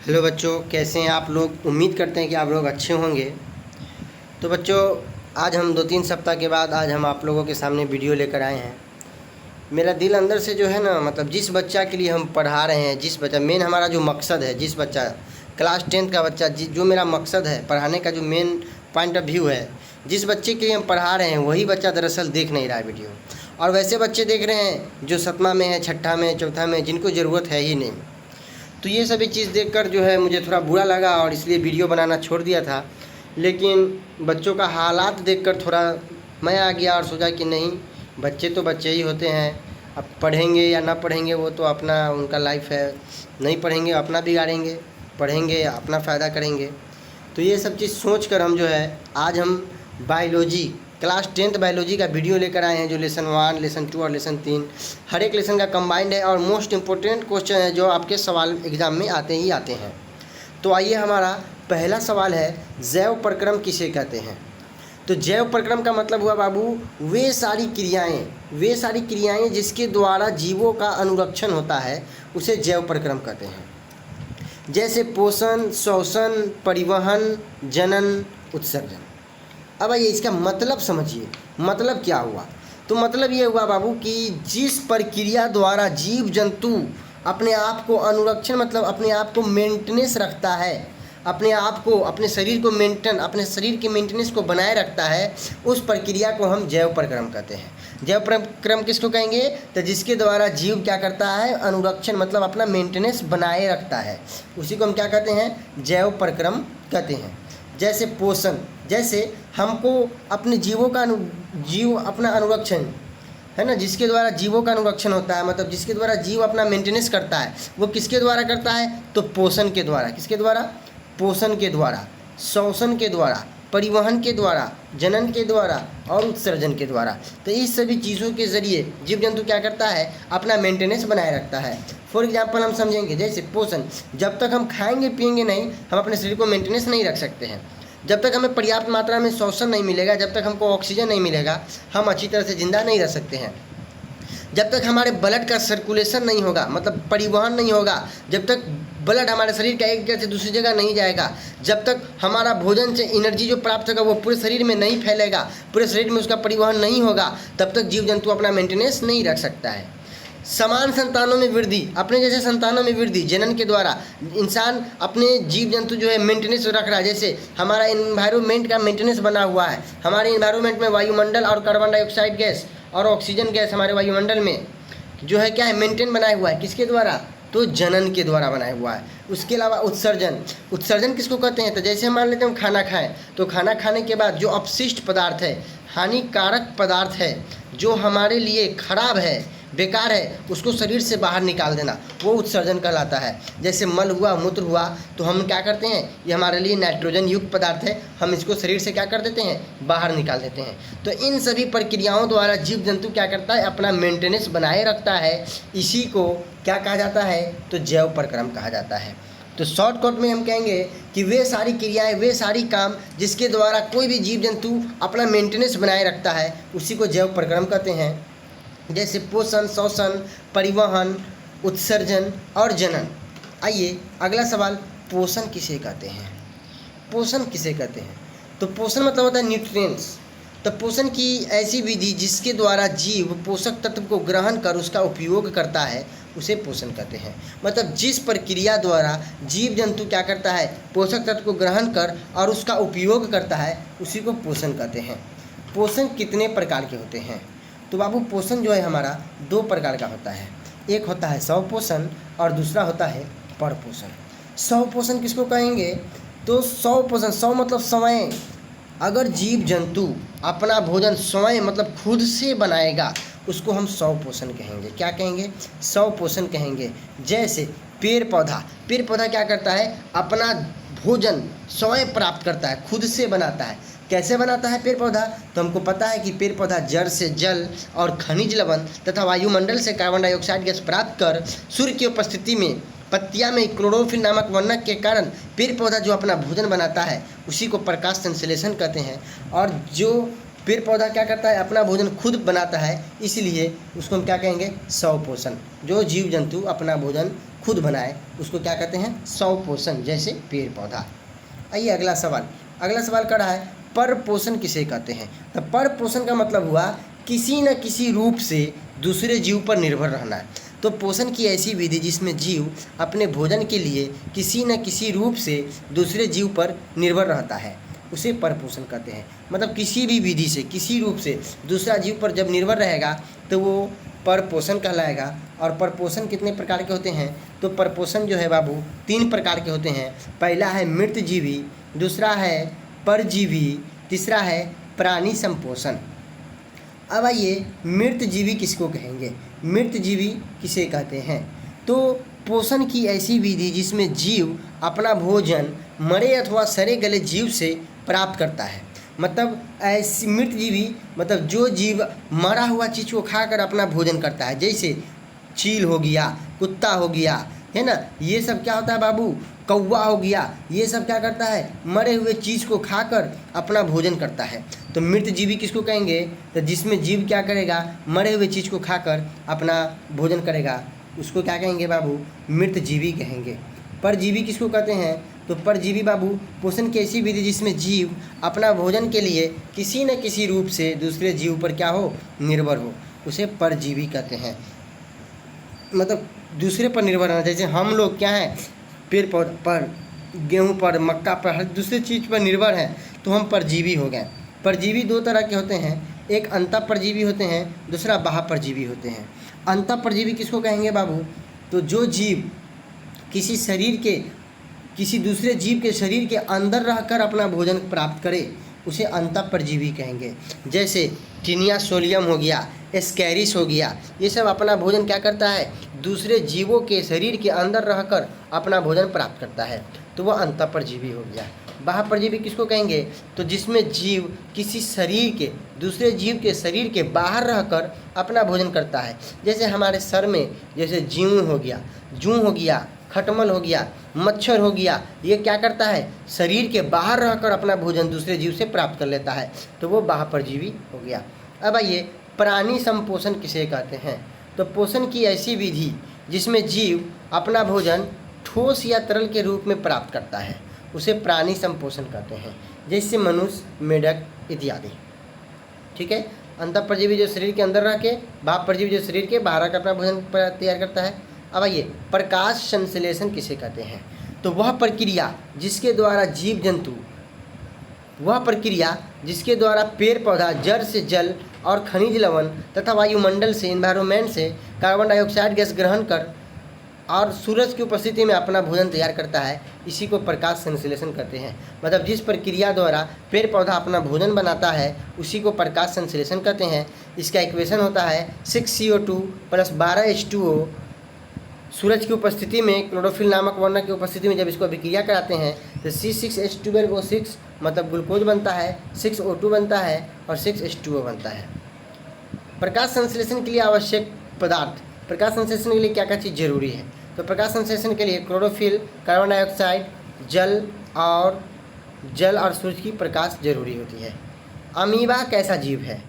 Hello बच्चों, कैसे हैं आप लोग। उम्मीद करते हैं कि आप लोग अच्छे होंगे। तो बच्चों, आज हम 2-3 सप्ताह के बाद आज हम आप लोगों के सामने वीडियो लेकर आए हैं। मेरा दिल अंदर से जो है ना, मतलब जिस बच्चा के लिए हम पढ़ा रहे हैं, जिस बच्चा मेन हमारा जो मकसद है, जिस बच्चा क्लास 10th का बच्चा जो मेरा मकसद है पढ़ाने का, जो मेन पॉइंट ऑफ व्यू है, जिस बच्चे के लिए हम पढ़ा रहे हैं वही बच्चा दरअसल देख नहीं रहा है वीडियो। और वैसे बच्चे देख रहे हैं जो 7वां में है, 6ठा में, चौथा में, जिनको ज़रूरत है ही नहीं। तो ये सभी चीज़ देखकर जो है मुझे थोड़ा बुरा लगा और इसलिए वीडियो बनाना छोड़ दिया था। लेकिन बच्चों का हालात देखकर थोड़ा मैं आ गया और सोचा कि नहीं, बच्चे तो बच्चे ही होते हैं। अब पढ़ेंगे या ना पढ़ेंगे वो तो अपना उनका लाइफ है। नहीं पढ़ेंगे अपना बिगाड़ेंगे, पढ़ेंगे अपना फ़ायदा करेंगे। तो ये सब चीज़ सोच कर हम जो है आज हम बायोलॉजी, क्लास 10th बायोलॉजी का वीडियो लेकर आए हैं, जो लेसन 1, लेसन 2 और लेसन 3 हर एक लेसन का कंबाइंड है और मोस्ट इम्पोर्टेंट क्वेश्चन है जो आपके सवाल एग्ज़ाम में आते ही आते हैं। तो आइए, हमारा पहला सवाल है, जैव प्रक्रम किसे कहते हैं। तो जैव प्रक्रम का मतलब हुआ बाबू वे सारी क्रियाएं जिसके द्वारा जीवों का अनुरक्षण होता है उसे जैव प्रक्रम कहते हैं। जैसे पोषण, श्वसन, परिवहन, जनन, उत्सर्जन। अब आइए इसका मतलब समझिए, मतलब क्या हुआ। तो मतलब ये हुआ बाबू कि जिस प्रक्रिया द्वारा जीव जंतु अपने आप को अनुरक्षण, मतलब अपने आप को मेंटेनेंस रखता है, अपने आप को, अपने शरीर को अपने शरीर के मेंटेनेंस को बनाए रखता है, उस प्रक्रिया को हम जैव प्रक्रम कहते हैं। जैव प्रक्रम किसको कहेंगे, तो जिसके द्वारा जीव क्या करता है, अनुरक्षण मतलब अपना मेंटेनेंस बनाए रखता है, उसी को हम क्या कहते हैं, जैव प्रक्रम कहते हैं। जैसे पोषण, जैसे हमको अपने जीव अपना अनुरक्षण है ना, जिसके द्वारा जीवों का अनुरक्षण होता है, मतलब जिसके द्वारा जीव अपना मेंटेनेंस करता है, वो किसके द्वारा करता है, तो पोषण के द्वारा। किसके द्वारा, पोषण के द्वारा, श्वसन के द्वारा, परिवहन के द्वारा, जनन के द्वारा और उत्सर्जन के द्वारा। तो इस सभी चीज़ों के ज़रिए जीव जंतु क्या करता है, अपना मेंटेनेंस बनाए रखता है। फॉर एग्जांपल हम समझेंगे, जैसे पोषण, जब तक हम खाएंगे पिएंगे नहीं, हम अपने शरीर को मेंटेनेंस नहीं रख सकते हैं। जब तक हमें पर्याप्त मात्रा में श्वसन नहीं मिलेगा, जब तक हमको ऑक्सीजन नहीं मिलेगा, हम अच्छी तरह से ज़िंदा नहीं रह सकते हैं। जब तक हमारे ब्लड का सर्कुलेशन नहीं होगा, मतलब परिवहन नहीं होगा, जब तक ब्लड हमारे शरीर का एक जगह से दूसरी जगह नहीं जाएगा, जब तक हमारा भोजन से एनर्जी जो प्राप्त होगा वो पूरे शरीर में नहीं फैलेगा, पूरे शरीर में उसका परिवहन नहीं होगा, तब तक जीव जंतु अपना मेंटेनेंस नहीं रख सकता है। समान संतानों में वृद्धि, अपने जैसे संतानों में वृद्धि, जनन के द्वारा इंसान अपने जीव जंतु जो है मेंटेनेंस रख रहा है। जैसे हमारा इन्वायरमेंट का मेंटेनेंस बना हुआ है, हमारे इन्वायरमेंट में वायुमंडल और कार्बन डाइऑक्साइड गैस और ऑक्सीजन गैस हमारे वायुमंडल में जो है क्या है, मेंटेन बनाया हुआ है, किसके द्वारा, तो जनन के द्वारा बनाया हुआ है। उसके अलावा उत्सर्जन, उत्सर्जन किसको कहते हैं, तो जैसे हम मान लेते हैं खाना खाएं, तो खाना खाने के बाद जो अपशिष्ट पदार्थ है, हानिकारक पदार्थ है, जो हमारे लिए खराब है, बेकार है, उसको शरीर से बाहर निकाल देना, वो उत्सर्जन कहलाता है। जैसे मल हुआ, मूत्र हुआ, तो हम क्या करते हैं, ये हमारे लिए नाइट्रोजन युक्त पदार्थ है, हम इसको शरीर से क्या कर देते हैं, बाहर निकाल देते हैं। तो इन सभी प्रक्रियाओं द्वारा जीव जंतु क्या करता है, अपना मेंटेनेंस बनाए रखता है। इसी को क्या कहा जाता है, तो जैव प्रक्रम कहा जाता है। तो शॉर्टकट में हम कहेंगे कि वे सारी क्रियाएं, वे सारी काम जिसके द्वारा कोई भी जीव जंतु अपना मेंटेनेंस बनाए रखता है, उसी को जैव प्रक्रम कहते हैं। जैसे पोषण, श्वसन, परिवहन, उत्सर्जन और जनन। आइए अगला सवाल, पोषण किसे कहते हैं। पोषण किसे कहते हैं, तो पोषण मतलब होता है न्यूट्रिएंट्स। तो पोषण की ऐसी विधि जिसके द्वारा जीव पोषक तत्व को ग्रहण कर उसका उपयोग करता है, उसे पोषण कहते हैं। मतलब जिस प्रक्रिया द्वारा जीव जंतु क्या करता है, पोषक तत्व को ग्रहण कर और उसका उपयोग करता है, उसी को पोषण कहते हैं। पोषण कितने प्रकार के होते हैं, तो बाबू पोषण जो है हमारा 2 प्रकार का होता है। एक होता है स्वपोषण और दूसरा होता है परपोषण। स्वपोषण किसको कहेंगे, तो स्वपोषण, स्व मतलब स्वयं। अगर जीव जंतु अपना भोजन स्वयं मतलब खुद से बनाएगा, उसको हम स्वपोषण कहेंगे। क्या कहेंगे, स्वपोषण कहेंगे। जैसे पेड़ पौधा क्या करता है, अपना भोजन स्वयं प्राप्त करता है, खुद से बनाता है। कैसे बनाता है पेड़ पौधा, तो हमको पता है कि पेड़ पौधा जड़ से जल और खनिज लवण तथा वायुमंडल से कार्बन डाइऑक्साइड गैस प्राप्त कर सूर्य की उपस्थिति में पत्तियां में क्लोरोफिल नामक वर्णक के कारण पेड़ पौधा जो अपना भोजन बनाता है, उसी को प्रकाश संश्लेषण कहते हैं। और जो पेड़ पौधा क्या करता है, अपना भोजन खुद बनाता है, इसलिए उसको हम क्या कहेंगे, स्वपोषण। जो जीव जंतु अपना भोजन खुद बनाए उसको क्या कहते हैं, स्वपोषण, जैसे पेड़ पौधा। आइए अगला सवाल कर रहा है पर पोषण किसे कहते हैं। तो पर पोषण का मतलब हुआ किसी न किसी रूप से दूसरे जीव पर निर्भर रहना है। तो पोषण की ऐसी विधि जिसमें जीव अपने भोजन के लिए किसी न किसी रूप से दूसरे जीव पर निर्भर रहता है, उसे परपोषण कहते हैं। मतलब किसी भी विधि से, किसी रूप से दूसरा जीव पर जब निर्भर रहेगा तो वो परपोषण कहलाएगा। और परपोषण कितने प्रकार के होते हैं, तो परपोषण जो है बाबू 3 प्रकार के होते हैं। पहला है मृतजीवी, दूसरा है परजीवी, तीसरा है प्राणी संपोषण। अब आइए मृतजीवी किसको कहेंगे, मृतजीवी किसे कहते हैं। तो पोषण की ऐसी विधि जिसमें जीव अपना भोजन मरे अथवा सड़े गले जीव से प्राप्त करता है। मतलब ऐसी मृतजीवी मतलब जो जीव मरा हुआ चीज़ को खाकर अपना भोजन करता है, जैसे चील हो गया, कुत्ता हो गया, है ना, ये सब क्या होता है बाबू, कौवा हो गया, ये सब क्या करता है, मरे हुए चीज़ को खाकर अपना भोजन करता है। तो मृतजीवी किसको कहेंगे, तो जिसमें जीव क्या करेगा, मरे हुए चीज़ को खाकर अपना भोजन करेगा, उसको क्या कहेंगे बाबू, मृतजीवी कहेंगे। परजीवी किसको कहते हैं, तो परजीवी बाबू पोषण की ऐसी विधि जिसमें जीव अपना भोजन के लिए किसी न किसी रूप से दूसरे जीव पर क्या हो, निर्भर हो, उसे परजीवी कहते हैं। मतलब दूसरे पर निर्भर रहना, जैसे हम लोग क्या हैं, पेड़ पौधे पर, गेहूँ पर, मक्का पर, हर दूसरे चीज़ पर निर्भर हैं, तो हम परजीवी हो गए। परजीवी 2 तरह के होते हैं, एक अंतःपरजीवी होते हैं, दूसरा बाह्यपरजीवी होते हैं। अंतःपरजीवी किसको कहेंगे बाबू, तो जो जीव किसी दूसरे जीव के शरीर के अंदर रहकर अपना भोजन प्राप्त करे, उसे अंतःपरजीवी कहेंगे। जैसे टिनिया सोलियम हो गया, एस्कैरिस हो गया, ये सब अपना भोजन क्या करता है, दूसरे जीवों के शरीर के अंदर रहकर अपना भोजन प्राप्त करता है, तो वह अंतःपरजीवी हो गया। बाह्यपरजीवी किसको कहेंगे, तो जिसमें जीव किसी शरीर के, दूसरे जीव के शरीर के बाहर रहकर अपना भोजन करता है। जैसे हमारे सर में जैसे जूं हो गया, खटमल हो गया, मच्छर हो गया, ये क्या करता है, शरीर के बाहर रहकर अपना भोजन दूसरे जीव से प्राप्त कर लेता है, तो वो बाह्यपरजीवी हो गया। अब आइए प्राणी संपोषण किसे कहते हैं। तो पोषण की ऐसी विधि जिसमें जीव अपना भोजन ठोस या तरल के रूप में प्राप्त करता है, उसे प्राणी संपोषण कहते हैं। जैसे मनुष्य, मेढक इत्यादि। ठीक है, अंतःपरजीवी जो शरीर के अंदर रह के, बाह्यपरजीवी जो शरीर के बाहर आकर अपना भोजन तैयार करता है। अब आइए प्रकाश संश्लेषण किसे कहते हैं। तो वह प्रक्रिया जिसके द्वारा पेड़ पौधा जड़ से जल और खनिज लवण तथा वायुमंडल से, एनवायरनमेंट से कार्बन डाइऑक्साइड गैस ग्रहण कर और सूरज की उपस्थिति में अपना भोजन तैयार करता है, इसी को प्रकाश संश्लेषण कहते हैं। मतलब जिस प्रक्रिया द्वारा पेड़ पौधा अपना भोजन बनाता है उसी को प्रकाश संश्लेषण कहते हैं। इसका इक्वेशन होता है 6CO2 + 12H2O। सूरज की उपस्थिति में, क्लोरोफिल नामक वर्ण की उपस्थिति में जब इसको अभिक्रिया कराते हैं तो C6H12O6 मतलब ग्लूकोज बनता है, 6O2 बनता है और 6H2O बनता है। प्रकाश संश्लेषण के लिए आवश्यक पदार्थ, प्रकाश संश्लेषण के लिए क्या क्या चीज़ जरूरी है, तो प्रकाश संश्लेषण के लिए क्लोरोफिल, कार्बन डाइऑक्साइड, जल और सूरज की प्रकाश जरूरी होती है। अमीबा कैसा जीव है,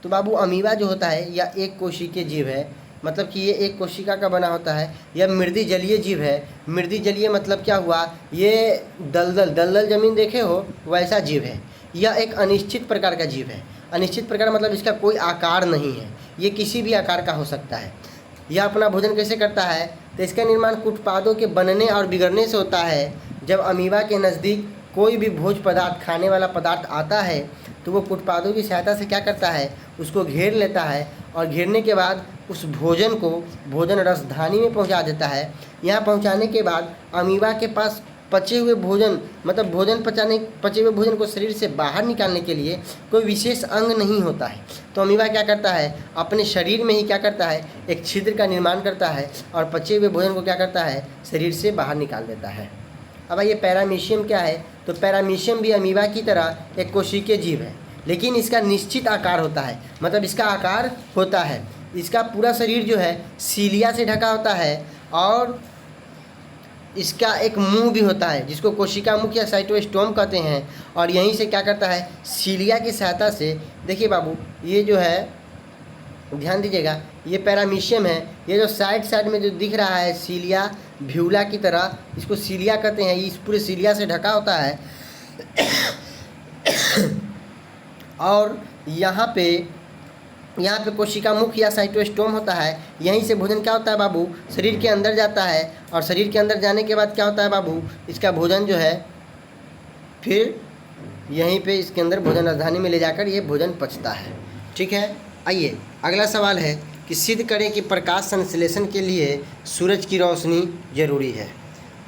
तो बाबू अमीबा जो होता है यह एक कोशिकीय जीव है। मतलब कि ये एक कोशिका का बना होता है। यह मृदी जलीय जीव है। मृदी जलीय मतलब क्या हुआ, ये दलदल ज़मीन देखे हो वैसा जीव है। यह एक अनिश्चित प्रकार का जीव है। अनिश्चित प्रकार मतलब इसका कोई आकार नहीं है, ये किसी भी आकार का हो सकता है। यह अपना भोजन कैसे करता है, तो इसका निर्माण कुटपादों के बनने और बिगड़ने से होता है। जब अमीबा के नज़दीक कोई भी भोज्य पदार्थ, खाने वाला पदार्थ आता है तो वो कुटपादों की सहायता से क्या करता है, उसको घेर लेता है और घेरने के बाद उस भोजन को भोजन रसधानी में पहुंचा देता है। यहाँ पहुंचाने के बाद अमीबा के पास पचे हुए भोजन मतलब पचे हुए भोजन को शरीर से बाहर निकालने के लिए कोई विशेष अंग नहीं होता है। तो अमीबा क्या करता है, अपने शरीर में ही क्या करता है, एक छिद्र का निर्माण करता है और पचे हुए भोजन को क्या करता है, शरीर से बाहर निकाल देता है। अब ये पैरामीशियम क्या है, तो पैरामीशियम भी अमीबा की तरह एक कोशिकीय जीव है, लेकिन इसका निश्चित आकार होता है। मतलब इसका आकार होता है, इसका पूरा शरीर जो है सीलिया से ढका होता है और इसका एक मुंह भी होता है जिसको कोशिका मुख या साइटोस्टोम कहते हैं, और यहीं से क्या करता है, सीलिया की सहायता से, देखिए बाबू ये जो है ध्यान दीजिएगा, ये पैरामीशियम है, ये जो साइड में जो दिख रहा है सीलिया भ्यूला की तरह, इसको सीलिया कहते हैं, इस पूरे सीलिया से ढका होता है। और यहाँ पे कोशिका मुख या साइटोस्टोम होता है। यहीं से भोजन क्या होता है बाबू, शरीर के अंदर जाता है, और शरीर के अंदर जाने के बाद क्या होता है बाबू, इसका भोजन जो है फिर यहीं पे इसके अंदर भोजन राजधानी में ले जाकर ये भोजन पचता है। ठीक है, आइए अगला सवाल है कि सिद्ध करें कि प्रकाश संश्लेषण के लिए सूरज की रोशनी ज़रूरी है।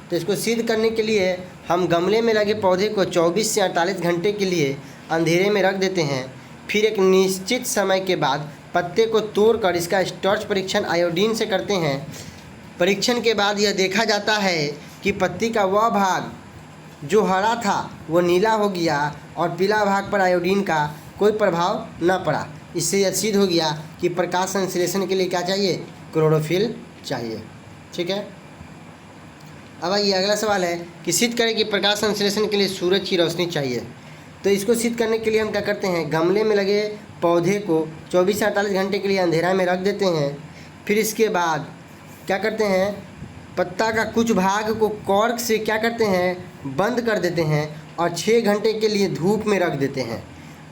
तो इसको सिद्ध करने के लिए हम गमले में लगे पौधे को 24 से 48 घंटे के लिए अंधेरे में रख देते हैं। फिर एक निश्चित समय के बाद पत्ते को तोड़कर इसका स्टॉर्च परीक्षण आयोडीन से करते हैं। परीक्षण के बाद यह देखा जाता है कि पत्ती का वह भाग जो हरा था वो नीला हो गया और पीला भाग पर आयोडीन का कोई प्रभाव न पड़ा। इससे यह सिद्ध हो गया कि प्रकाश संश्लेषण के लिए क्या चाहिए, क्लोरोफिल चाहिए। ठीक है, अब आइए अगला सवाल है कि सिद्ध करें कि प्रकाश संश्लेषण के लिए सूरज की रोशनी चाहिए। तो इसको सिद्ध करने के लिए हम क्या करते हैं, गमले में लगे पौधे को 24 से 48 घंटे के लिए अंधेरा में रख देते हैं। फिर इसके बाद क्या करते हैं, पत्ता का कुछ भाग को कॉर्क से क्या करते हैं, बंद कर देते हैं और 6 घंटे के लिए धूप में रख देते हैं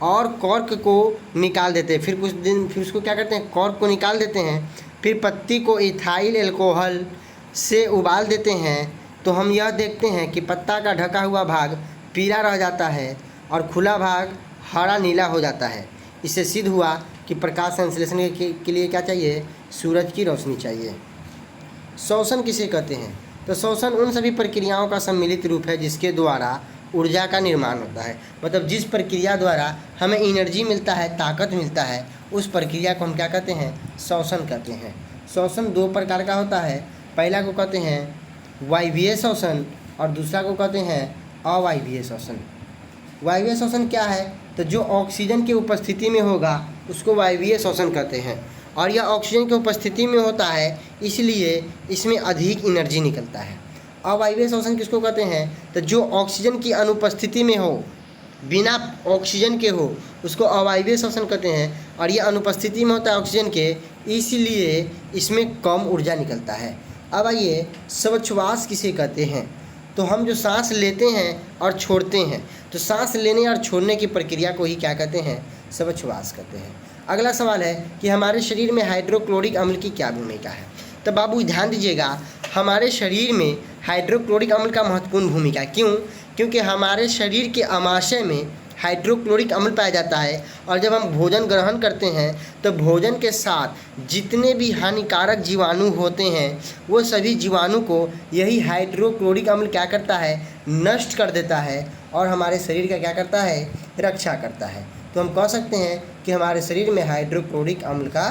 और कॉर्क को निकाल देते हैं। फिर कुछ दिन फिर उसको क्या करते हैं, कॉर्क को निकाल देते हैं। फिर पत्ती को इथाइल एल्कोहल से उबाल देते हैं। तो हम यह देखते हैं कि पत्ता का ढका हुआ भाग पीला रह जाता है और खुला भाग हरा नीला हो जाता है। इससे सिद्ध हुआ कि प्रकाश संश्लेषण के लिए क्या चाहिए, सूरज की रोशनी चाहिए। श्वसन किसे कहते हैं, तो श्वसन उन सभी प्रक्रियाओं का सम्मिलित रूप है जिसके द्वारा ऊर्जा का निर्माण होता है। मतलब जिस प्रक्रिया द्वारा हमें एनर्जी मिलता है, ताकत मिलता है, उस प्रक्रिया को हम क्या कहते हैं, श्वसन कहते हैं। श्वसन 2 प्रकार का होता है। पहला को कहते हैं वायवीय श्वसन और दूसरा को कहते हैं अवायवीय श्वसन। वायवीय श्वसन क्या है, तो जो ऑक्सीजन की उपस्थिति में होगा उसको वायवीय श्वसन कहते हैं, और यह ऑक्सीजन की उपस्थिति में होता है इसलिए इसमें अधिक एनर्जी निकलता है। अवायवीय श्वसन किसको कहते हैं, तो जो ऑक्सीजन की अनुपस्थिति में हो, बिना ऑक्सीजन के हो, उसको अवायवीय श्वसन कहते हैं, और यह अनुपस्थिति में होता है ऑक्सीजन के, इसलिए इसमें कम ऊर्जा निकलता है। अब आइए श्वास किसे कहते हैं, तो हम जो सांस लेते हैं और छोड़ते हैं, तो सांस लेने और छोड़ने की प्रक्रिया को ही क्या कहते हैं, श्वास कहते हैं। अगला सवाल है कि हमारे शरीर में हाइड्रोक्लोरिक अम्ल की क्या भूमिका है। तो बाबू ध्यान दीजिएगा, हमारे शरीर में हाइड्रोक्लोरिक अम्ल का महत्वपूर्ण भूमिका। क्यों, क्योंकि हमारे शरीर के आमाशय में हाइड्रोक्लोरिक अम्ल पाया जाता है, और जब हम भोजन ग्रहण करते हैं तो भोजन के साथ जितने भी हानिकारक जीवाणु होते हैं वो सभी जीवाणु को यही हाइड्रोक्लोरिक अम्ल क्या करता है, नष्ट कर देता है, और हमारे शरीर का क्या करता है, रक्षा करता है। तो हम कह सकते हैं कि हमारे शरीर में हाइड्रोक्लोरिक अम्ल का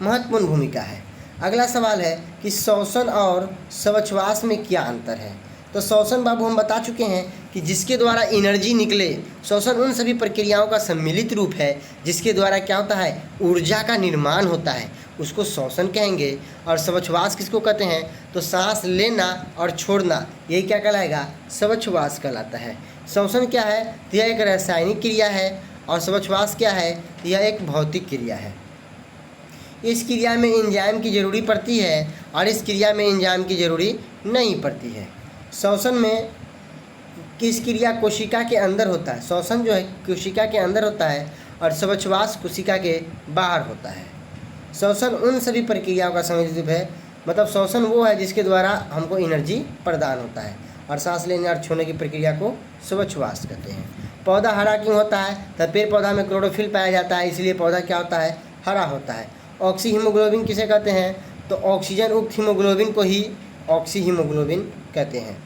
महत्वपूर्ण भूमिका है। अगला सवाल है कि श्वसन और श्वास में क्या अंतर है। तो श्वसन बाबू हम बता चुके हैं कि जिसके द्वारा एनर्जी निकले। श्वसन उन सभी प्रक्रियाओं का सम्मिलित रूप है जिसके द्वारा क्या होता है, ऊर्जा का निर्माण होता है, उसको श्वसन कहेंगे। और श्वास किसको कहते हैं, तो सांस लेना और छोड़ना, यही क्या कहलाएगा, श्वास कहलाता है। श्वसन क्या है, तो यह एक रासायनिक क्रिया है, और श्वास क्या है, यह एक भौतिक क्रिया है। इस क्रिया में एंजाइम की ज़रूरी पड़ती है और इस क्रिया में एंजाइम की ज़रूरी नहीं पड़ती है। श्वसन में किस क्रिया कोशिका के अंदर होता है, श्वसन जो है कोशिका के अंदर होता है और श्वास कोशिका के बाहर होता है। श्वसन उन सभी प्रक्रियाओं का सम्मिलित रूप है। मतलब श्वसन वो है जिसके द्वारा हमको एनर्जी प्रदान होता है, और सांस लेने और छोड़ने की प्रक्रिया को श्वास कहते हैं। पौधा हरा क्यों होता है, तो पेड़ पौधा में क्लोरोफिल पाया जाता है, इसलिए पौधा क्या होता है, हरा होता है। ऑक्सी हीमोग्लोबिन किसे कहते हैं, तो ऑक्सीजन युक्त हीमोग्लोबिन को ही ऑक्सी हीमोग्लोबिन कहते हैं।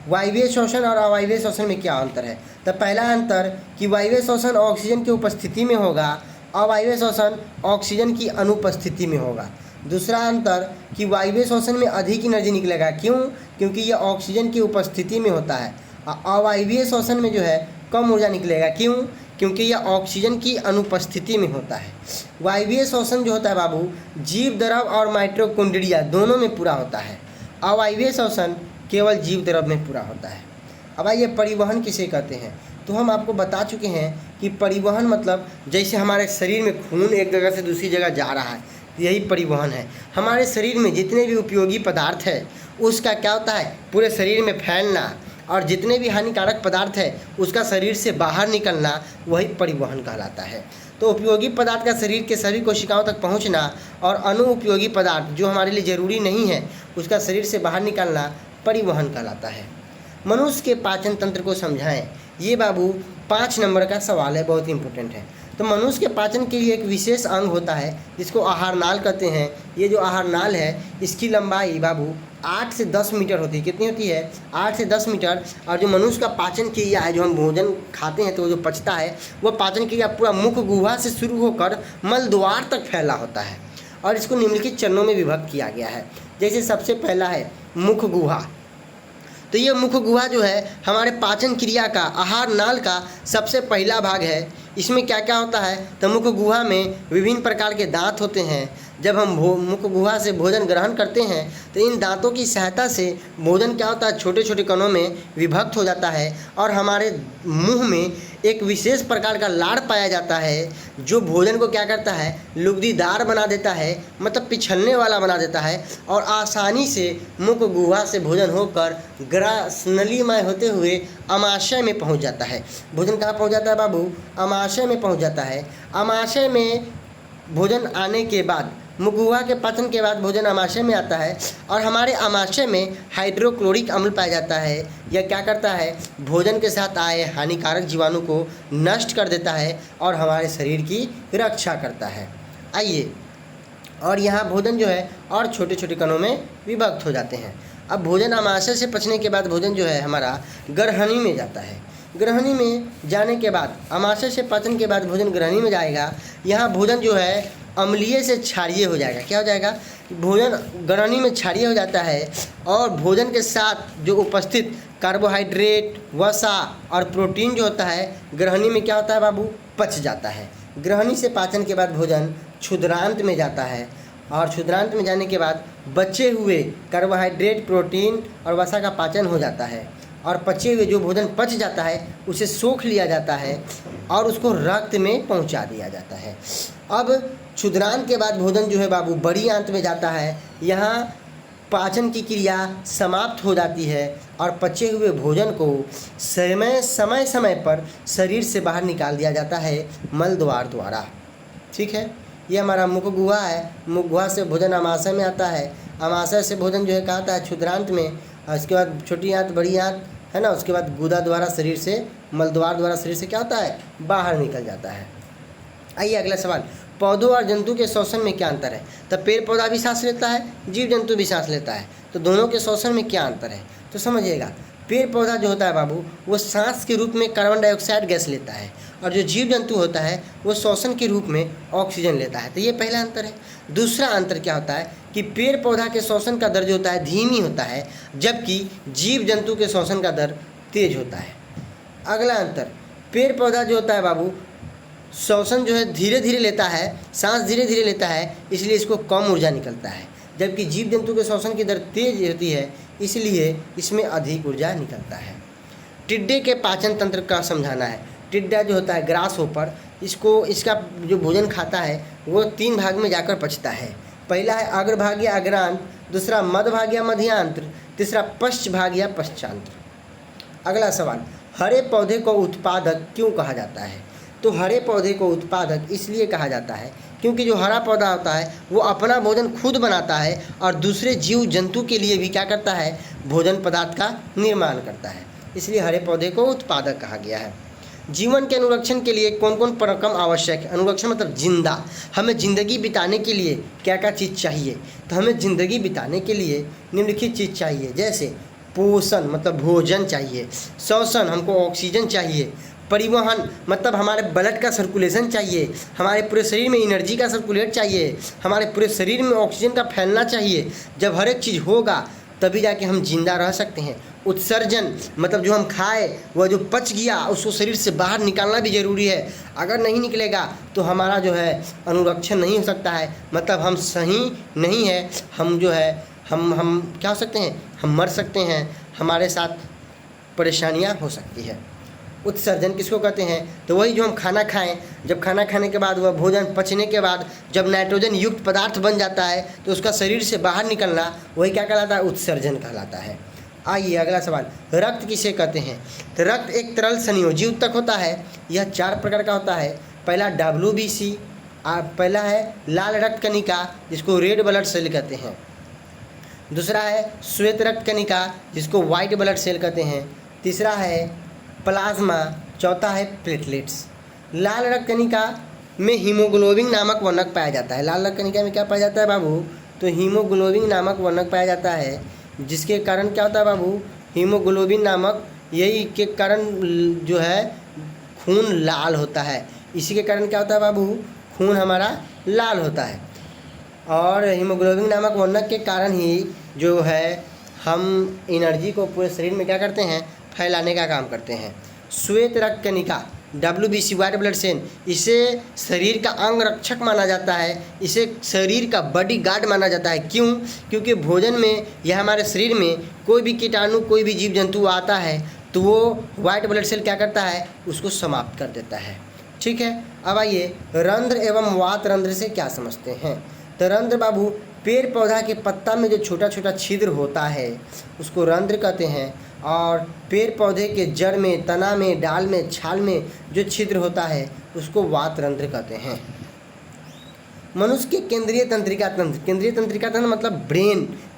वायवीय श्वसन और अवायवीय श्वसन में क्या अंतर है, तो पहला अंतर कि वायवीय श्वसन ऑक्सीजन की उपस्थिति में होगा, अवायवीय श्वसन ऑक्सीजन की अनुपस्थिति में होगा। दूसरा अंतर कि वायवीय श्वसन में अधिक एनर्जी निकलेगा। क्यों, क्योंकि यह ऑक्सीजन की उपस्थिति में होता है। अवायवीय श्वसन में जो है कम ऊर्जा निकलेगा। क्यों, क्योंकि यह ऑक्सीजन की अनुपस्थिति में होता है। वायवीय श्वसन जो होता है बाबू, जीव द्रव और माइटोकॉन्ड्रिया दोनों में पूरा होता है, अवायवीय श्वसन केवल जीव द्रव में पूरा होता है। अब आइए परिवहन किसे कहते हैं, तो हम आपको बता चुके हैं कि परिवहन मतलब जैसे हमारे शरीर में खून एक जगह से दूसरी जगह जा रहा है, यही परिवहन है। हमारे शरीर में जितने भी उपयोगी पदार्थ है उसका क्या होता है, पूरे शरीर में फैलना, और जितने भी हानिकारक पदार्थ है उसका शरीर से बाहर निकलना, वही परिवहन कहलाता है। तो उपयोगी पदार्थ का शरीर के सभी कोशिकाओं तक पहुंचना और अनुपयोगी पदार्थ जो हमारे लिए ज़रूरी नहीं है उसका शरीर से बाहर निकलना परिवहन कहलाता है। मनुष्य के पाचन तंत्र को समझाएं, ये बाबू 5 नंबर का सवाल है, बहुत इंपॉर्टेंट है। तो मनुष्य के पाचन के लिए एक विशेष अंग होता है जिसको आहार नाल कहते हैं। ये जो आहार नाल है इसकी लंबाई बाबू 8 से 10 मीटर होती है। कितनी होती है? 8 से 10 मीटर। और जो मनुष्य का पाचन क्रिया है, जो हम भोजन खाते हैं तो जो पचता है, वो पाचन क्रिया पूरा मुख गुहा से शुरू होकर मल द्वार तक फैला होता है और इसको निम्नलिखित चरणों में विभक्त किया गया है। जैसे सबसे पहला है मुख गुहा। तो ये मुख गुहा जो है हमारे पाचन क्रिया का, आहार नाल का सबसे पहला भाग है। इसमें क्या क्या होता है, तो मुख गुहा में विभिन्न प्रकार के दांत होते हैं। जब हम मुख गुहा से भोजन ग्रहण करते हैं तो इन दांतों की सहायता से भोजन क्या होता है, छोटे छोटे कणों में विभक्त हो जाता है और हमारे मुंह में एक विशेष प्रकार का लाड़ पाया जाता है जो भोजन को क्या करता है, लुगदीदार बना देता है, मतलब पिछलने वाला बना देता है और आसानी से मुख गुहा से भोजन होकर ग्रासनलीमय होते हुए अमाशय में पहुंच जाता है। भोजन कहाँ पहुंच जाता है बाबू? अमाशय में पहुंच जाता है। अमाशय में भोजन आने के बाद, मुख गुहा के पाचन के बाद भोजन अमाशय में आता है और हमारे अमाशय में हाइड्रोक्लोरिक अम्ल पाया जाता है। यह क्या करता है, भोजन के साथ आए हानिकारक जीवाणु को नष्ट कर देता है और हमारे शरीर की रक्षा करता है। आइए, और यहाँ भोजन जो है और छोटे छोटे कणों में विभक्त हो जाते हैं। अब भोजन अमाशय से पचने के बाद भोजन जो है हमारा ग्रहणी में जाता है। ग्रहणी में जाने के बाद, अमाशय से पाचन के बाद भोजन ग्रहणी में जाएगा। यहाँ भोजन जो है अम्लीय से क्षारीय हो जाएगा। क्या हो जाएगा? भोजन ग्रहणी में क्षारीय हो जाता है और भोजन के साथ जो उपस्थित कार्बोहाइड्रेट, वसा और प्रोटीन जो होता है ग्रहणी में क्या होता है बाबू, पच जाता है। ग्रहणी से पाचन के बाद भोजन क्षुद्रांत में जाता है और क्षुद्रांत में जाने के बाद बचे हुए कार्बोहाइड्रेट, प्रोटीन और वसा का पाचन हो जाता है और पचे हुए जो भोजन पच जाता है उसे सोख लिया जाता है और उसको रक्त में पहुंचा दिया जाता है। अब क्षुद्रांत के बाद भोजन जो है बाबू बड़ी आंत में जाता है। यहाँ पाचन की क्रिया समाप्त हो जाती है और पचे हुए भोजन को समय पर शरीर से बाहर निकाल दिया जाता है मल द्वार द्वारा। ठीक है, ये हमारा मुख गुहा है। मुख गुहा से भोजन अमाशय में आता है। अमाशय से भोजन जो है कहाँ आता है, क्षुद्रांत में। इसके बाद छोटी आंत, बड़ी आंत है ना, उसके बाद गुदा द्वारा शरीर से, मलद्वार द्वारा शरीर से क्या होता है, बाहर निकल जाता है। आइए अगला सवाल, पौधों और जंतु के श्वसन में क्या अंतर है? तो पेड़ पौधा भी सांस लेता है, जीव जंतु भी सांस लेता है, तो दोनों के श्वसन में क्या अंतर है? तो समझिएगा, पेड़ पौधा जो होता है बाबू वो सांस के रूप में कार्बन डाइऑक्साइड गैस लेता है और जो जीव जंतु होता है वो श्वसन के रूप में ऑक्सीजन लेता है। तो ये पहला अंतर है। दूसरा अंतर क्या होता है कि पेड़ पौधा के श्वसन का दर जो होता है धीमी होता है, जबकि जीव जंतु के श्वसन का दर तेज होता है। अगला अंतर, पेड़ पौधा जो होता है बाबू श्वसन जो है धीरे धीरे लेता है, सांस धीरे धीरे लेता है, इसलिए इसको कम ऊर्जा निकलता है, जबकि जीव जंतु के श्वसन की दर तेज होती है, इसलिए इसमें अधिक ऊर्जा निकलता है। टिड्डे के पाचन तंत्र का समझाना है। टिड्डा जो होता है ग्रास होपर, इसका जो भोजन खाता है वो 3 भाग में जाकर पचता है। पहला है अग्रभाग या अग्रांत, दूसरा मध्यभाग या मध्यांत्र, तीसरा पश्चभाग या पश्चांत्र। अगला सवाल, हरे पौधे को उत्पादक क्यों कहा जाता है? तो हरे पौधे को उत्पादक इसलिए कहा जाता है क्योंकि जो हरा पौधा होता है वो अपना भोजन खुद बनाता है और दूसरे जीव जंतु के लिए भी क्या करता है, भोजन पदार्थ का निर्माण करता है, इसलिए हरे पौधे को उत्पादक कहा गया है। जीवन के अनुरक्षण के लिए कौन कौन परकम आवश्यक है? अनुरक्षण मतलब जिंदा, हमें ज़िंदगी बिताने के लिए क्या क्या चीज़ चाहिए? तो हमें ज़िंदगी बिताने के लिए निम्नलिखित चीज़ चाहिए, जैसे पोषण मतलब भोजन चाहिए, श्वसन हमको ऑक्सीजन चाहिए, परिवहन मतलब हमारे ब्लड का सर्कुलेशन चाहिए, हमारे पूरे शरीर में एनर्जी का सर्कुलेट चाहिए, हमारे पूरे शरीर में ऑक्सीजन का फैलना चाहिए। जब हर एक चीज़ होगा तभी जाके हम जिंदा रह सकते हैं। उत्सर्जन मतलब जो हम खाए वह जो पच गया उसको शरीर से बाहर निकालना भी ज़रूरी है। अगर नहीं निकलेगा तो हमारा जो है अनुरक्षण नहीं हो सकता है, मतलब हम सही नहीं है, हम जो है हम क्या हो सकते हैं, हम मर सकते हैं, हमारे साथ परेशानियां हो सकती है। उत्सर्जन किसको कहते हैं, तो वही जो हम खाना खाएं, जब खाना खाने के बाद वह भोजन पचने के बाद जब नाइट्रोजन युक्त पदार्थ बन जाता है तो उसका शरीर से बाहर निकलना, वही क्या कहलाता है, उत्सर्जन कहलाता है। आइए अगला सवाल, रक्त किसे कहते हैं। तो रक्त एक तरल संयोजी उत्तक होता है। यह 4 प्रकार का होता है। पहला WBC, पहला है लाल रक्त कणिका जिसको रेड ब्लड सेल कहते हैं। दूसरा है श्वेत रक्त कणिका जिसको वाइट ब्लड सेल कहते हैं। तीसरा है प्लाज्मा, चौथा है प्लेटलेट्स। लाल रक्त कणिका में हीमोग्लोबिन नामक वर्णक पाया जाता है। लाल रक्त कणिका में क्या पाया जाता है बाबू, तो हीमोग्लोबिन नामक वर्णक पाया जाता है, जिसके कारण क्या होता है बाबू, हीमोग्लोबिन नामक, यही के कारण जो है खून लाल होता है। इसी के कारण क्या होता है बाबू, खून हमारा लाल होता है। और हीमोग्लोबिन नामक वर्णक के कारण ही जो है हम एनर्जी को पूरे शरीर में क्या करते हैं, फैलाने का काम करते हैं। श्वेत रक्त कणिका WBC वाइट ब्लड सेल, इसे शरीर का अंग रक्षक माना जाता है, इसे शरीर का बॉडी गार्ड माना जाता है। क्यों, क्योंकि भोजन में या हमारे शरीर में कोई भी कीटाणु, कोई भी जीव जंतु आता है तो वो वाइट ब्लड सेल क्या करता है, उसको समाप्त कर देता है। ठीक है, अब आइए रंध्र एवं वात रंध्र से क्या समझते हैं। तो रंध्र बाबू, पेड़ पौधा के पत्ता में जो छोटा छोटा छिद्र होता है उसको रंध्र कहते हैं। और पेड़ पौधे के जड़ में, तना में, डाल में, छाल में जो छिद्र होता है उसको वात रंध्र कहते हैं। मनुष्य के केंद्रीय तंत्रिका तंत्र, केंद्रीय तंत्रिका तंत्र मतलब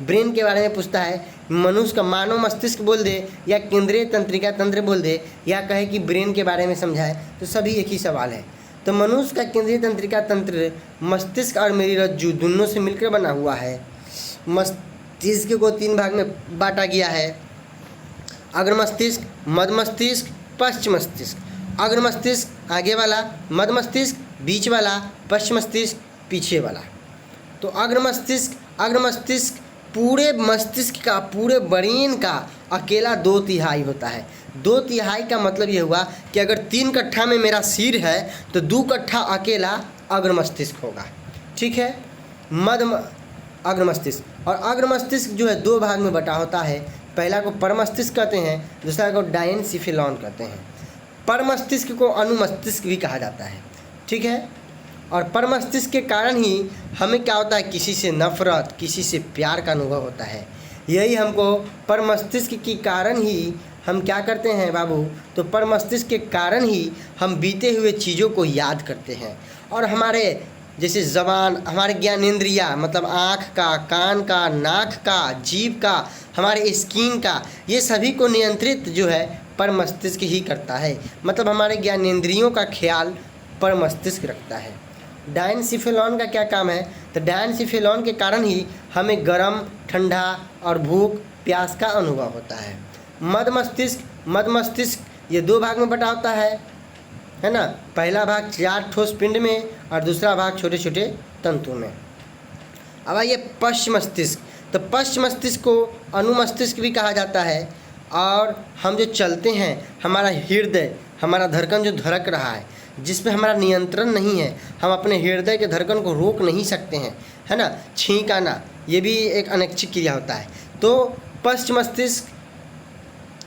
ब्रेन के बारे में पूछता है। मनुष्य का मानव मस्तिष्क बोल दे या केंद्रीय तंत्रिका तंत्र बोल दे या कहे कि ब्रेन के बारे में समझाए, तो सभी एक ही सवाल है। तो मनुष्य का केंद्रीय तंत्रिका तंत्र मस्तिष्क और मेरुरज्जु दोनों से मिलकर बना हुआ है। मस्तिष्क को 3 भाग में बांटा गया है, अग्र मस्तिष्क, मध्य मस्तिष्क, पश्च मस्तिष्क। अग्र मस्तिष्क आगे वाला, मध्य मस्तिष्क बीच वाला, पश्च मस्तिष्क पीछे वाला। तो अग्र मस्तिष्क पूरे मस्तिष्क का, पूरे ब्रेन का अकेला 2/3 होता है। 2/3 का मतलब ये हुआ कि अगर 3 कट्ठा में मेरा सिर है तो 2 कट्ठा अकेला अग्र मस्तिष्क होगा। ठीक है, मध्य अग्र मस्तिष्क। और अग्र मस्तिष्क जो है 2 भाग में बटा होता है। पहला को परमस्तिष्क कहते हैं, दूसरा को डायनसिफिलॉन कहते हैं। परमस्तिष्क को अनुमस्तिष्क भी कहा जाता है। ठीक है, और परमस्तिष्क के कारण ही हमें क्या होता है, किसी से नफरत, किसी से प्यार का अनुभव होता है। यही हमको परमस्तिष्क के कारण ही हम क्या करते हैं बाबू, तो परमस्तिष्क के कारण ही हम बीते हुए चीज़ों को याद करते हैं। और हमारे जैसे ज़बान, हमारे ज्ञानेंद्रिया मतलब आँख का, कान का, नाक का, जीभ का, हमारे स्किन का, ये सभी को नियंत्रित जो है परमस्तिष्क ही करता है। मतलब हमारे ज्ञानेंद्रियों का ख्याल परमस्तिष्क रखता है। डायनसिफिलॉन का क्या काम है, तो डायनसिफिलॉन के कारण ही हमें गर्म, ठंडा और भूख, प्यास का अनुभव होता है। मध्य मस्तिष्क ये 2 भाग में बटा होता है ना। पहला भाग 4 ठोस पिंड में और दूसरा भाग छोटे छोटे तंतु में। अब आइए पश्च मस्तिष्क। तो पश्च मस्तिष्क को अनुमस्तिष्क भी कहा जाता है। और हम जो चलते हैं, हमारा हृदय, हमारा धड़कन जो धड़क रहा है, जिस पे हमारा नियंत्रण नहीं है, हम अपने हृदय के धड़कन को रोक नहीं सकते हैं, है ना। छींक आना ये भी एक अनैच्छिक क्रिया होता है। तो पश्च मस्तिष्क,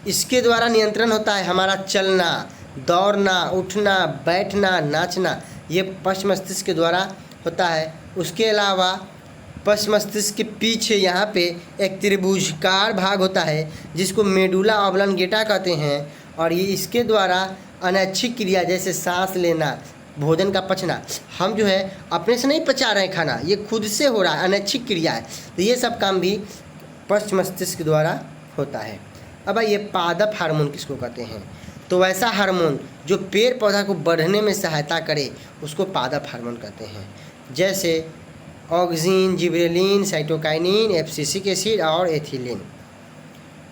इसके द्वारा नियंत्रण होता है हमारा चलना, दौड़ना, उठना, बैठना, नाचना, ये पश्च मस्तिष्क के द्वारा होता है। उसके अलावा पश्च मस्तिष्क के पीछे यहाँ पे एक त्रिभुजाकार भाग होता है जिसको मेडुला ऑब्लांगेटा कहते हैं। और ये इसके द्वारा अनैच्छिक क्रिया जैसे सांस लेना, भोजन का पचना, हम जो है अपने से नहीं पचा रहे हैं खाना, ये खुद से हो रहा है, अनैच्छिक क्रिया है। तो ये सब काम भी पश्च मस्तिष्क द्वारा होता है। अब ये पादप हार्मोन किसको कहते हैं, तो वैसा हार्मोन जो पेड़ पौधा को बढ़ने में सहायता करे उसको पादप हार्मोन कहते हैं। जैसे auxin, gibberellin, cytokinin, abscisic acid और एथिलीन।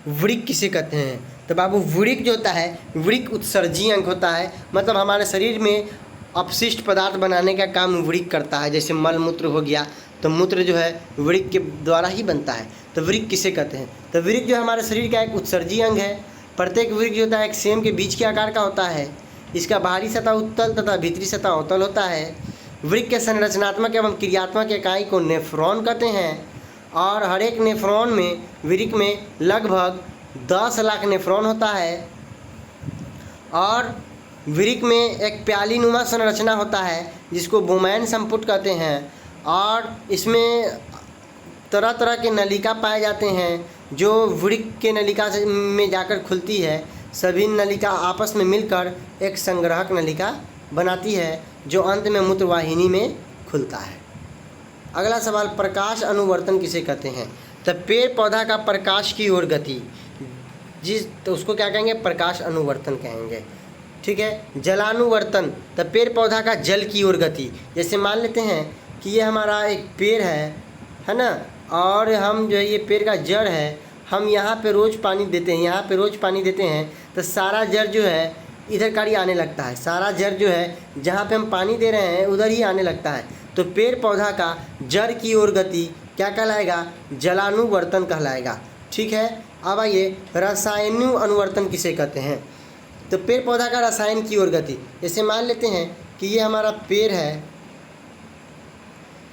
वृक्क किसे कहते हैं, तो बाबू वृक्क जो होता है, वृक्क उत्सर्जी अंग होता है। मतलब हमारे शरीर में अपशिष्ट पदार्थ बनाने का काम वृक्क करता है। जैसे मल मूत्र हो गया तो मूत्र जो है वृक्क के द्वारा ही बनता है। तो वृक्क किसे कहते हैं, तो वृक्क जो हमारे शरीर का एक उत्सर्जी अंग है। प्रत्येक वृक्क जो होता है एक सेम के बीच के आकार का होता है। इसका बाहरी सतह उत्तल तथा भीतरी सतह अवतल होता है। वृक्क के संरचनात्मक एवं क्रियात्मक इकाई को नेफ्रॉन कहते हैं। और हर एक नेफ्रॉन में, वृक्क में लगभग 10 लाख नेफ्रॉन होता है और वृक्क में एक प्यालीनुमा संरचना होता है जिसको बोमैन संपुट कहते हैं और इसमें तरह तरह के नलिका पाए जाते हैं जो वृक्क के नलिका से में जाकर खुलती है। सभी नलिका आपस में मिलकर एक संग्राहक नलिका बनाती है जो अंत में मूत्रवाहिनी में खुलता है। अगला सवाल, प्रकाश अनुवर्तन किसे कहते हैं? तो पेड़ पौधा का प्रकाश की ओर गति, तो उसको क्या कहेंगे? प्रकाश अनुवर्तन कहेंगे। ठीक है। जलानुवर्तन, तो पेड़ पौधा का जल की ओर गति। जैसे मान लेते हैं कि ये हमारा एक पेड़ है ना, और हम जो है ये पेड़ का जड़ है, हम यहाँ पे रोज़ पानी देते हैं, यहाँ पे रोज़ पानी देते हैं, तो सारा जड़ जो है इधर कारी आने लगता है। सारा जड़ जो है जहाँ पे हम पानी दे रहे हैं उधर ही आने लगता है। तो पेड़ पौधा का जड़ की ओर गति क्या कहलाएगा? जलानुवर्तन कहलाएगा। ठीक है। अब आइए, रसायनु अनुवर्तन किसे कहते हैं? तो पेड़ पौधा का रसायन की ओर गति। जैसे मान लेते हैं कि ये हमारा पेड़ है,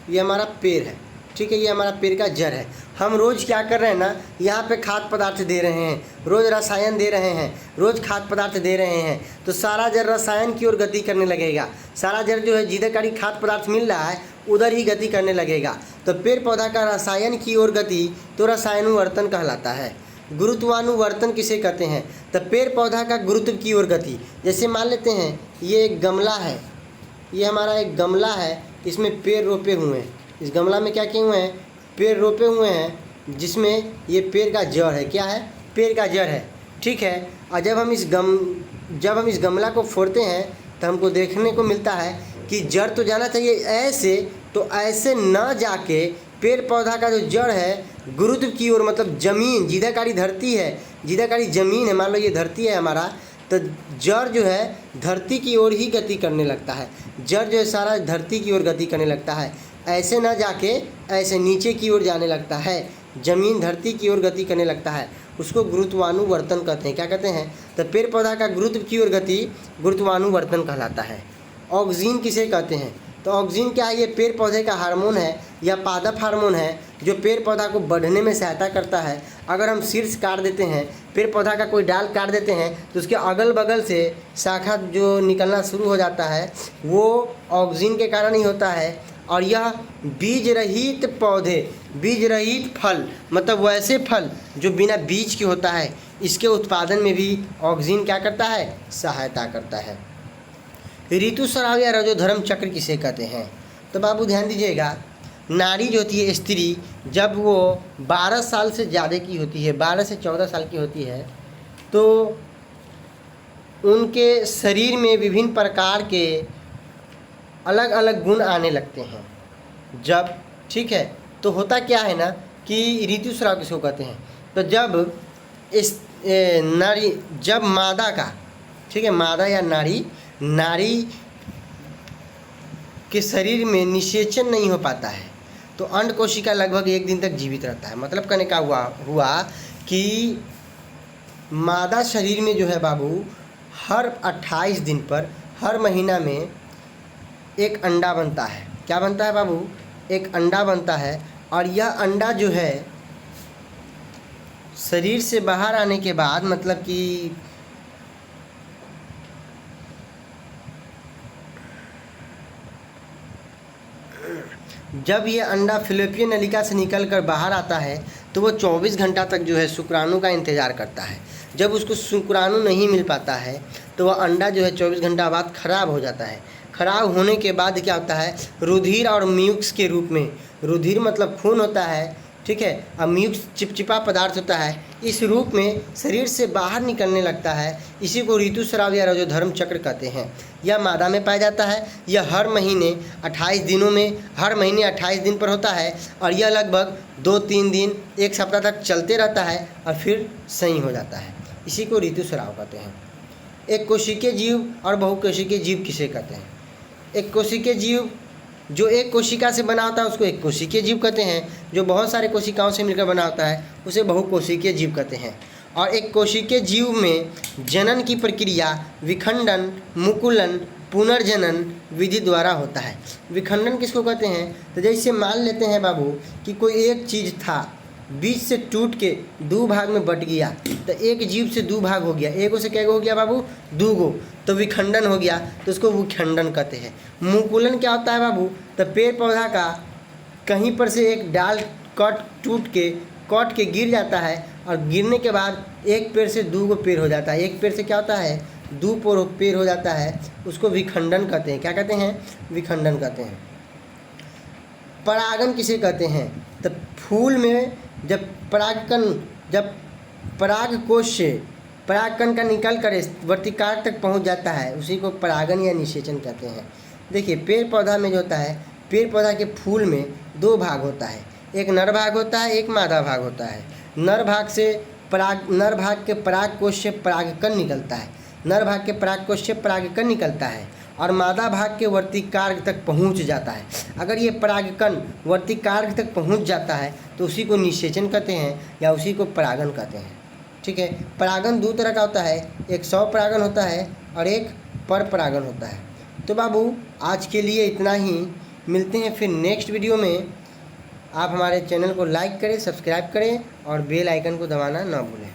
ये हमारा पेड़ है, ठीक है, ये हमारा पेड़ का जड़ है। हम रोज़ क्या कर रहे हैं ना, यहाँ पे खाद्य पदार्थ दे रहे हैं, रोज़ रसायन दे रहे हैं, रोज़ खाद्य पदार्थ दे रहे हैं, तो सारा जड़ रसायन की ओर गति करने लगेगा। सारा जड़ जो है जिधर कहीं खाद्य पदार्थ मिल रहा है उधर ही गति करने लगेगा। तो पेड़ पौधा का रसायन की ओर गति तो रसायनुवर्तन कहलाता है। गुरुत्वानुवर्तन किसे कहते हैं? तो पेड़ पौधा का गुरुत्व की ओर गति। जैसे मान लेते हैं ये एक गमला है, ये हमारा एक गमला है, इसमें पेड़ रोपे हुए हैं। इस गमला में क्या किए हुए हैं? पेड़ रोपे हुए हैं, जिसमें ये पेड़ का जड़ है। क्या है? पेड़ का जड़ है। ठीक है। और जब हम इस गमला को फोड़ते हैं तो हमको देखने को मिलता है कि जड़ तो जाना चाहिए ऐसे, तो ऐसे न जाके पेड़ पौधा का जो जड़ है गुरुत्व की ओर, मतलब जमीन, जिधाकारी धरती है, जिधाकारी ज़मीन है, मान लो ये धरती है हमारा, तो जड़ जो है धरती की ओर ही गति करने लगता है। जड़ जो है सारा धरती की ओर गति करने लगता है, ऐसे ना जाके ऐसे नीचे की ओर जाने लगता है, जमीन धरती की ओर गति करने लगता है। उसको गुरुत्वानुवर्तन कहते हैं। क्या कहते हैं? तो पेड़ पौधा का गुरुत्व की ओर गति गुरुत्वानुवर्तन कहलाता है। ऑक्सीजन किसे कहते हैं? तो ऑक्सीजन क्या है? ये पेड़ पौधे का हार्मोन है या पादप हार्मोन है जो पेड़ पौधा को बढ़ने में सहायता करता है। अगर हम शीर्ष काट देते हैं, पेड़ पौधा का कोई डाल काट देते हैं, तो उसके अगल बगल से शाखा जो निकलना शुरू हो जाता है वो ऑक्सीजन के कारण ही होता है। और यह बीज रहित पौधे, बीज रहित फल, मतलब वैसे फल जो बिना बीज के होता है, इसके उत्पादन में भी ऑक्सीजन क्या करता है? सहायता करता है। ऋतुस्राव या रजोधर्म चक्र किसे कहते हैं? तो बाबू ध्यान दीजिएगा, नारी जो होती है, स्त्री, जब वो 12 साल से ज़्यादा की होती है, 12 से 14 साल की होती है, तो उनके शरीर में विभिन्न प्रकार के अलग अलग गुण आने लगते हैं जब, ठीक है। तो होता क्या है ना कि ऋतुस्राव किसको कहते हैं? तो जब इस नारी, जब मादा का, ठीक है, मादा या नारी के शरीर में निषेचन नहीं हो पाता है, तो अंड कोशिका लगभग 1 दिन तक जीवित रहता है। मतलब कहने का हुआ कि मादा शरीर में जो है बाबू, हर 28 दिन पर, हर महीना में एक अंडा बनता है। क्या बनता है बाबू? एक अंडा बनता है, और यह अंडा जो है शरीर से बाहर आने के बाद, मतलब कि जब ये अंडा फिलिपियन नलिका से निकलकर बाहर आता है तो वो 24 घंटा तक जो है शुक्राणु का इंतज़ार करता है। जब उसको शुक्राणु नहीं मिल पाता है तो वह अंडा जो है 24 घंटा बाद ख़राब हो जाता है। ख़राब होने के बाद क्या होता है? रुधिर और म्यूक्स के रूप में, रुधिर मतलब खून होता है, ठीक है, और म्यूक्स चिपचिपा पदार्थ होता है, इस रूप में शरीर से बाहर निकलने लगता है। इसी को ऋतुस्राव या रजोधर्म चक्र कहते हैं। यह मादा में पाया जाता है। यह हर महीने 28 दिनों में, हर महीने 28 दिन पर होता है, और यह लगभग 2-3 दिन, 1 सप्ताह तक चलते रहता है और फिर सही हो जाता है। इसी को ऋतुस्राव कहते हैं। एक कोशिकीय जीव और बहुकोशिकीय जीव किसे कहते हैं? एक कोशिकीय जीव जो एक कोशिका से बना होता है उसको एक कोशिकीय जीव कहते हैं। जो बहुत सारे कोशिकाओं से मिलकर बना होता है उसे बहुकोशिकीय जीव कहते हैं। और एक कोशिकीय जीव में जनन की प्रक्रिया, विखंडन, मुकुलन, पुनर्जनन विधि द्वारा होता है। विखंडन किसको कहते हैं? तो जैसे मान लेते हैं बाबू कि कोई एक चीज़ था, बीच से टूट के दो भाग में बट गया, तो एक जीव से दो भाग हो गया, एगो से कैगो हो गया बाबू? दो गो, तो विखंडन हो गया, तो उसको विखंडन कहते हैं। मुकुलन क्या होता है बाबू? तो पेड़ पौधा का कहीं पर से एक डाल टूट के गिर जाता है, और गिरने के बाद एक पेड़ से दो गो पेड़ हो जाता है। एक पेड़ से क्या होता है? दो पेड़ हो जाता है, उसको विखंडन कहते हैं। क्या कहते हैं? विखंडन कहते हैं। परागन किसे कहते हैं? तो फूल में जब परागकोश से परागकण का निकल कर वर्तिकार तक पहुंच जाता है, उसी को परागन या निषेचन कहते हैं। देखिए, पेड़ पौधा में जो होता है, पेड़ पौधा के फूल में दो भाग होता है, एक नर भाग होता है, एक मादा भाग होता है। नर भाग के परागकोश से परागकण निकलता है, नर भाग के परागकोश से परागकण निकलता है, और मादा भाग के वर्तिकार्ग तक पहुंच जाता है। अगर ये परागकण वर्तिकार्ग तक पहुंच जाता है तो उसी को निषेचन कहते हैं या उसी को परागन कहते हैं। ठीक है, परागन दो तरह का होता है, एक स्वपरागन होता है और एक पर परागन होता है। तो बाबू आज के लिए इतना ही, मिलते हैं फिर नेक्स्ट वीडियो में। आप हमारे चैनल को लाइक करें, सब्सक्राइब करें और बेल आइकन को दबाना ना भूलें।